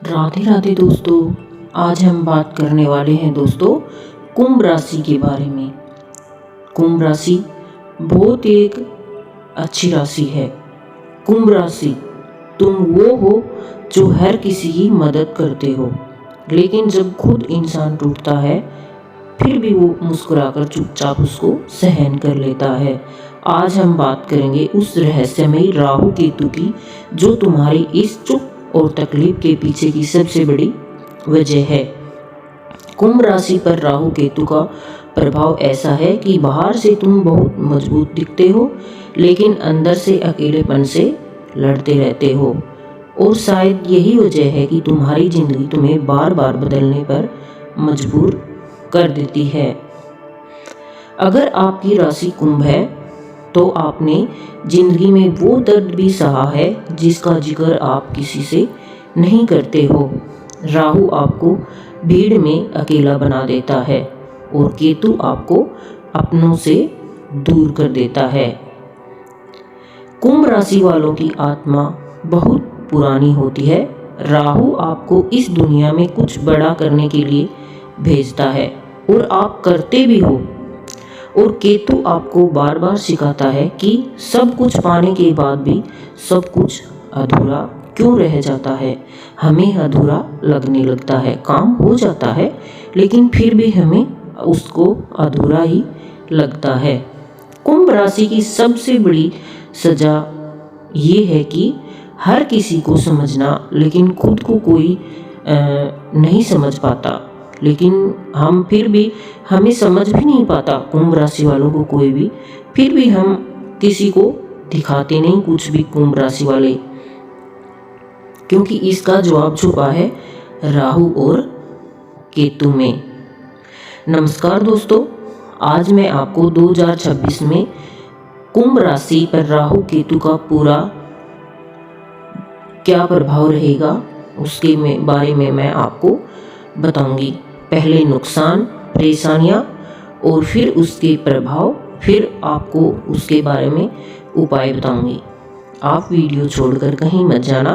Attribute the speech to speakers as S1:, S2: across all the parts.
S1: राधे राधे दोस्तों, आज हम बात करने वाले हैं दोस्तों कुंभ राशि के बारे में। कुंभ राशि बहुत एक अच्छी राशि है। कुंभ राशि, तुम वो हो जो हर किसी की मदद करते हो, लेकिन जब खुद इंसान टूटता है फिर भी वो मुस्कुराकर चुपचाप उसको सहन कर लेता है। आज हम बात करेंगे उस रहस्यमयी राहु केतु की, जो तुम्हारी इस चुप और तकलीफ के पीछे की सबसे बड़ी वजह है। कुंभ राशि पर राहु केतु का प्रभाव ऐसा है कि बाहर से तुम बहुत मजबूत दिखते हो, लेकिन अंदर से अकेलेपन से लड़ते रहते हो। और शायद यही वजह है कि तुम्हारी जिंदगी तुम्हें बार बार बदलने पर मजबूर कर देती है। अगर आपकी राशि कुंभ है तो आपने जिंदगी में वो दर्द भी सहा है जिसका जिक्र आप किसी से नहीं करते हो। राहु आपको भीड़ में अकेला बना देता है और केतु आपको अपनों से दूर कर देता है। कुंभ राशि वालों की आत्मा बहुत पुरानी होती है। राहु आपको इस दुनिया में कुछ बड़ा करने के लिए भेजता है और आप करते भी हो, और केतु आपको बार बार सिखाता है कि सब कुछ पाने के बाद भी सब कुछ अधूरा क्यों रह जाता है। हमें अधूरा लगने लगता है, काम हो जाता है लेकिन फिर भी हमें उसको अधूरा ही लगता है। कुंभ राशि की सबसे बड़ी सजा ये है कि हर किसी को समझना, लेकिन खुद को कोई नहीं समझ पाता। लेकिन हम फिर भी हमें समझ भी नहीं पाता कुंभ राशि वालों को कोई भी, फिर भी हम किसी को दिखाते नहीं कुछ भी कुंभ राशि वाले, क्योंकि इसका जवाब छुपा है राहु और केतु में। नमस्कार दोस्तों, आज मैं आपको 2026 में कुंभ राशि पर राहु केतु का पूरा क्या प्रभाव रहेगा उसके बारे में मैं आपको बताऊंगी। पहले नुकसान, परेशानियां और फिर उसके प्रभाव, फिर आपको उसके बारे में उपाय बताऊंगी। आप वीडियो छोड़कर कहीं मत जाना,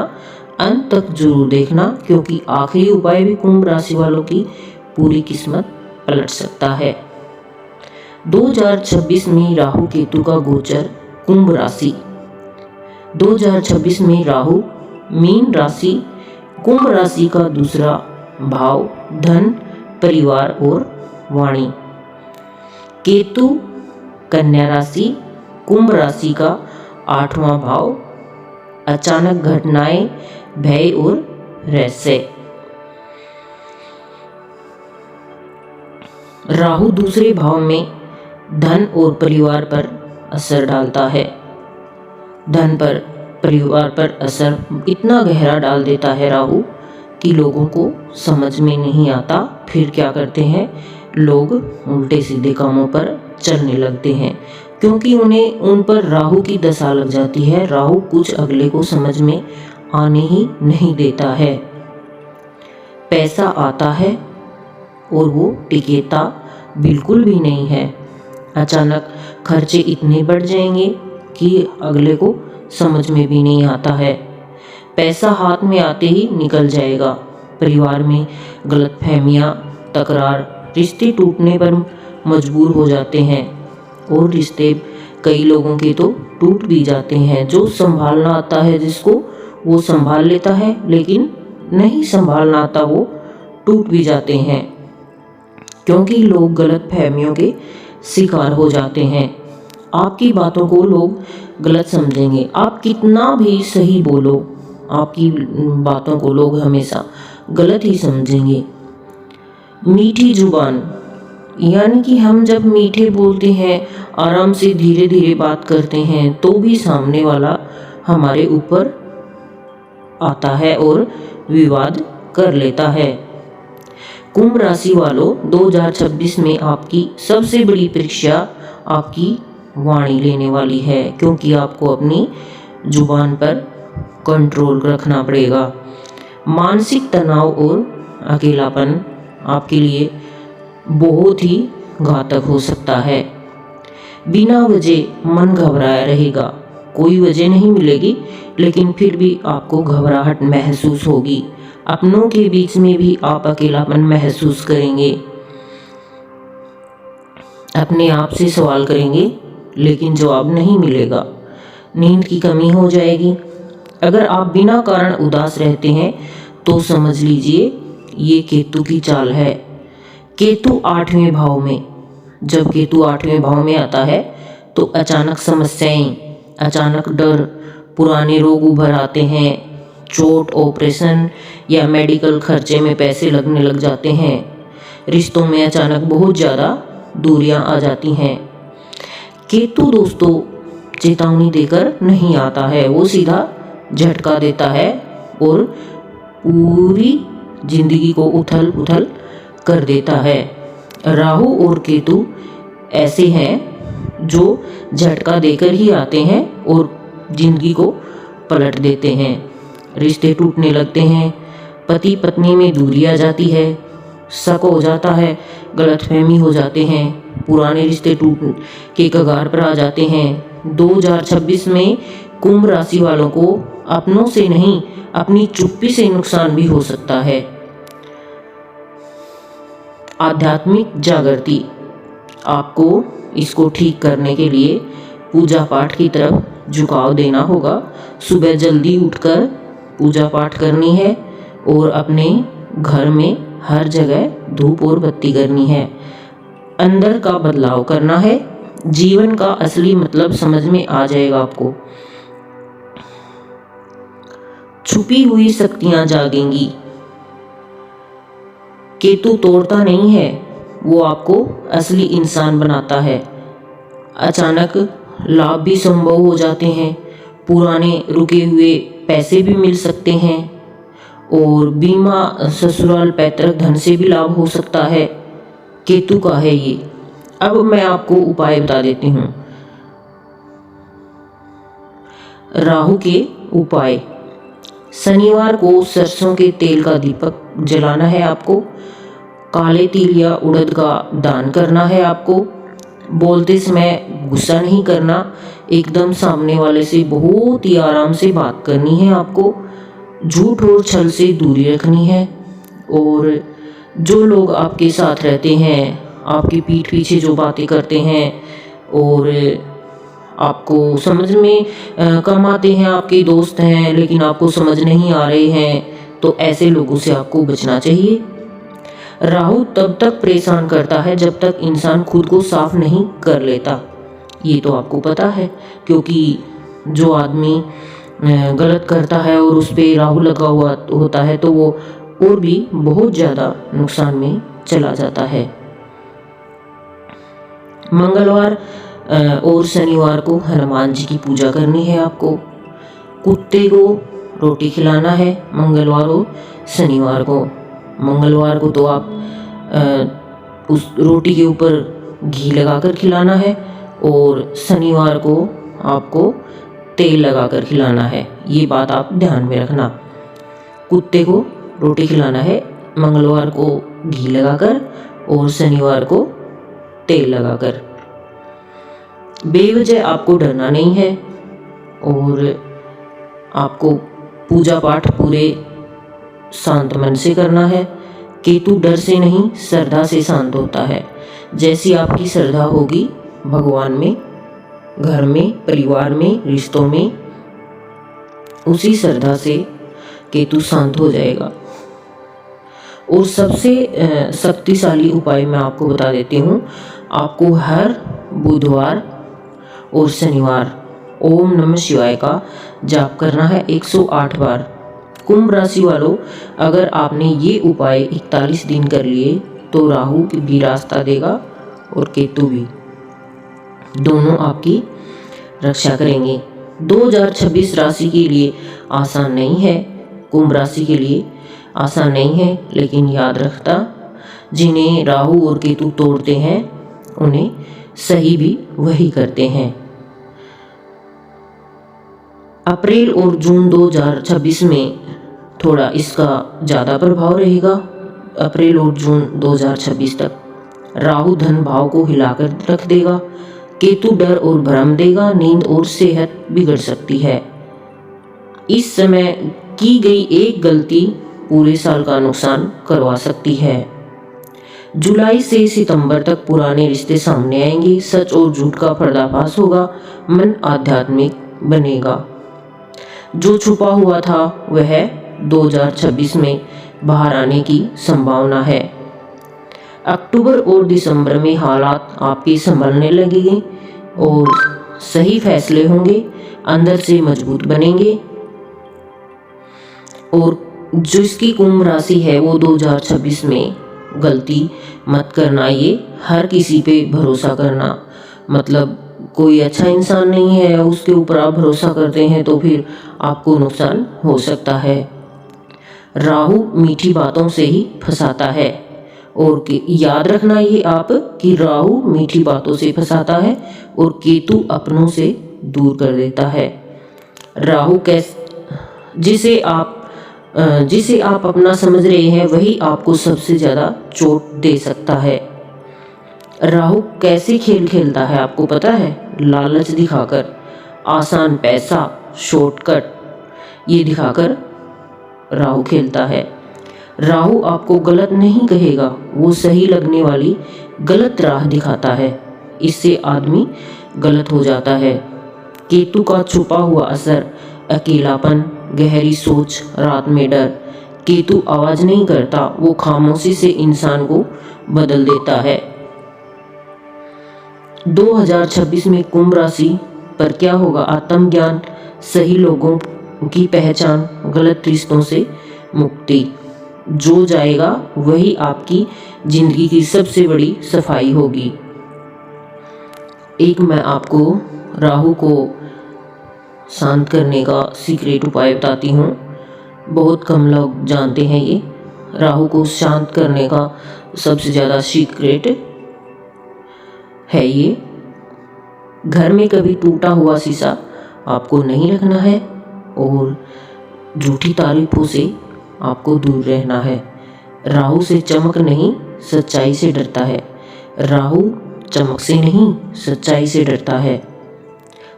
S1: अंत तक जरूर देखना, क्योंकि आखिरी उपाय भी कुंभ राशि वालों की पूरी किस्मत पलट सकता है। 2026 में राहु केतु का गोचर कुंभ राशि। 2026 में राहु मीन राशि, कुंभ राशि का दूसरा भाव धन, परिवार और वाणी। केतु कन्या राशि, कुंभ राशि का 8वां भाव, अचानक घटनाएं, भय और रहस्य। राहु दूसरे भाव में धन और परिवार पर असर डालता है। धन पर, परिवार पर असर इतना गहरा डाल देता है राहु कि लोगों को समझ में नहीं आता। फिर क्या करते हैं लोग, उल्टे सीधे कामों पर चलने लगते हैं, क्योंकि उन्हें उन पर राहु की दशा लग जाती है। राहु कुछ अगले को समझ में आने ही नहीं देता है। पैसा आता है और वो टिकेता बिल्कुल भी नहीं है। अचानक खर्चे इतने बढ़ जाएंगे कि अगले को समझ में भी नहीं आता है। पैसा हाथ में आते ही निकल जाएगा। परिवार में गलतफहमियां, तकरार, रिश्ते टूटने पर मजबूर हो जाते हैं, और रिश्ते कई लोगों के तो टूट भी जाते हैं। जो संभालना आता है जिसको, वो संभाल लेता है, लेकिन नहीं संभालना आता वो टूट भी जाते हैं, क्योंकि लोग गलतफहमियों के शिकार हो जाते हैं। आपकी बातों को लोग गलत समझेंगे। आप कितना भी सही बोलो, आपकी बातों को लोग हमेशा गलत ही समझेंगे। मीठी जुबान, यानी कि हम जब मीठे बोलते हैं, आराम से धीरे धीरे बात करते हैं, तो भी सामने वाला हमारे ऊपर आता है और विवाद कर लेता है। कुंभ राशि वालों, 2026 में आपकी सबसे बड़ी परीक्षा आपकी वाणी लेने वाली है, क्योंकि आपको अपनी जुबान पर कंट्रोल रखना पड़ेगा। मानसिक तनाव और अकेलापन आपके लिए बहुत ही घातक हो सकता है। बिना वजह मन घबराया रहेगा, कोई वजह नहीं मिलेगी, लेकिन फिर भी आपको घबराहट महसूस होगी। अपनों के बीच में भी आप अकेलापन महसूस करेंगे। अपने आप से सवाल करेंगे लेकिन जवाब नहीं मिलेगा। नींद की कमी हो जाएगी। अगर आप बिना कारण उदास रहते हैं तो समझ लीजिए ये केतु की चाल है। केतु 8वें भाव में, जब केतु 8वें भाव में आता है तो अचानक समस्याएं, अचानक डर, पुराने रोग उभर आते हैं, चोट, ऑपरेशन या मेडिकल खर्चे में पैसे लगने लग जाते हैं। रिश्तों में अचानक बहुत ज़्यादा दूरियां आ जाती हैं। केतु दोस्तों चेतावनी देकर नहीं आता है, वो सीधा झटका देता है और पूरी जिंदगी को उथल पुथल कर देता है। राहु और केतु ऐसे हैं जो झटका देकर ही आते हैं और जिंदगी को पलट देते हैं। रिश्ते टूटने लगते हैं, पति पत्नी में दूरी आ जाती है, शक हो जाता है, गलतफहमी हो जाते हैं, पुराने रिश्ते टूट के कगार पर आ जाते हैं। 2026 में कुंभ राशि वालों को अपनों से नहीं, अपनी चुप्पी से नुकसान भी हो सकता है। आध्यात्मिक जागृति, आपको इसको ठीक करने के लिए पूजा पाठ की तरफ झुकाव देना होगा। सुबह जल्दी उठकर पूजा पाठ करनी है और अपने घर में हर जगह धूप और बत्ती करनी है। अंदर का बदलाव करना है। जीवन का असली मतलब समझ में आ जाएगा आपको। छुपी हुई शक्तियां जागेंगी। केतु तोड़ता नहीं है, वो आपको असली इंसान बनाता है। अचानक लाभ भी संभव हो जाते हैं, पुराने रुके हुए पैसे भी मिल सकते हैं और बीमा, ससुराल, पैतृक धन से भी लाभ हो सकता है। केतु का है ये। अब मैं आपको उपाय बता देती हूँ। राहु के उपाय। शनिवार को सरसों के तेल का दीपक जलाना है आपको। काले तिल या उड़द का दान करना है आपको। बोलते समय गुस्सा नहीं करना, एकदम सामने वाले से बहुत ही आराम से बात करनी है आपको। झूठ और छल से दूरी रखनी है। और जो लोग आपके साथ रहते हैं, आपकी पीठ पीछे जो बातें करते हैं और आपको समझ में कम आते हैं, आपके दोस्त हैं लेकिन आपको समझ नहीं आ रहे हैं, तो ऐसे लोगों से आपको बचना चाहिए। राहु तब तक परेशान करता है जब तक इंसान खुद को साफ नहीं कर लेता। ये तो आपको पता है, क्योंकि जो आदमी गलत करता है और उस पर राहु लगा हुआ होता है तो वो और भी बहुत ज़्यादा नुकसान में चला जाता है। मंगलवार और शनिवार को हनुमान जी की पूजा करनी है आपको। कुत्ते को रोटी खिलाना है मंगलवार और शनिवार को। मंगलवार को तो आप उस रोटी के ऊपर घी लगाकर खिलाना है और शनिवार को आपको तेल लगाकर खिलाना है। ये बात आप ध्यान में रखना। कुत्ते को रोटी खिलाना है मंगलवार को घी लगाकर और शनिवार को तेल लगाकर। बेवजह आपको डरना नहीं है और आपको पूजा पाठ पूरे शांत मन से करना है। केतु डर से नहीं, श्रद्धा से शांत होता है। जैसी आपकी श्रद्धा होगी भगवान में, घर में, परिवार में, रिश्तों में, उसी श्रद्धा से केतु शांत हो जाएगा। और सबसे शक्तिशाली उपाय मैं आपको बता देती हूँ। आपको हर बुधवार और शनिवार ओम नमः शिवाय का जाप करना है 108 बार। कुंभ राशि वालों, अगर आपने ये उपाय 41 दिन कर लिए तो राहु भी रास्ता देगा और केतु भी, दोनों आपकी रक्षा करेंगे। 2026 राशि के लिए आसान नहीं है, कुंभ राशि के लिए आसान नहीं है, लेकिन याद रखता, जिन्हें राहु और केतु तोड़ते हैं उन्हें सही भी वही करते हैं। अप्रैल और जून 2026 में थोड़ा इसका ज़्यादा प्रभाव रहेगा। अप्रैल और जून 2026 तक राहु धन भाव को हिलाकर रख देगा। केतु डर और भ्रम देगा, नींद और सेहत बिगड़ सकती है। इस समय की गई एक गलती पूरे साल का नुकसान करवा सकती है। जुलाई से सितंबर तक पुराने रिश्ते सामने आएंगे, सच और झूठ का पर्दाफाश होगा, मन आध्यात्मिक बनेगा। जो छुपा हुआ था वह 2026 में बाहर आने की संभावना है। अक्टूबर और दिसंबर में हालात आपके संभलने लगेंगे और सही फैसले होंगे, अंदर से मजबूत बनेंगे। और जो इसकी कुंभ राशि है वो 2026 में गलती मत करना, ये हर किसी पे भरोसा करना, मतलब कोई अच्छा इंसान नहीं है उसके ऊपर आप भरोसा करते हैं तो फिर आपको नुकसान हो सकता है। राहु मीठी बातों से ही फंसाता है और याद रखना ये आप कि राहु मीठी बातों से फंसाता है और केतु अपनों से दूर कर देता है। राहु जिसे आप अपना समझ रहे हैं वही आपको सबसे ज़्यादा चोट दे सकता है। राहु कैसे खेल खेलता है आपको पता है? लालच दिखाकर, आसान पैसा, शॉर्टकट ये दिखाकर राहु खेलता है। राहु आपको गलत नहीं कहेगा, वो सही लगने वाली गलत राह दिखाता है, इससे आदमी गलत हो जाता है। केतु का छुपा हुआ असर अकेलापन, गहरी सोच, रात में डर। केतु आवाज नहीं करता, वो खामोशी से इंसान को बदल देता है। 2026 में कुंभ राशि पर क्या होगा? आत्मज्ञान, सही लोगों की पहचान, गलत रिश्तों से मुक्ति। जो जाएगा वही आपकी जिंदगी की सबसे बड़ी सफाई होगी। एक मैं आपको राहु को शांत करने का सीक्रेट उपाय बताती हूँ। बहुत कम लोग जानते हैं ये। राहु को शांत करने का सबसे ज़्यादा सीक्रेट है ये। घर में कभी टूटा हुआ शीशा आपको नहीं रखना है और झूठी तारीफों से आपको दूर रहना है। राहु से चमक नहीं, सच्चाई से डरता है। राहु चमक से नहीं, सच्चाई से डरता है।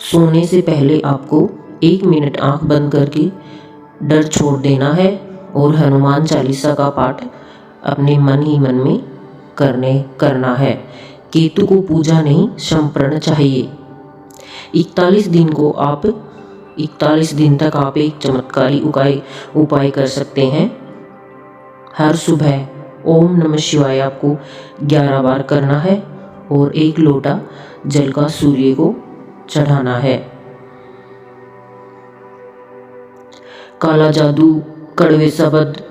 S1: सोने से पहले आपको 1 मिनट आंख बंद करके डर छोड़ देना है और हनुमान चालीसा का पाठ अपने मन ही मन में करना है। केतु को पूजा नहीं, समर्पण चाहिए। 41 दिन तक आप एक चमत्कारी उपाय कर सकते हैं। हर सुबह ओम नमः शिवाय आपको 11 बार करना है और 1 लोटा जल का सूर्य को चढ़ाना है। काला जादू, कड़वे शब्द,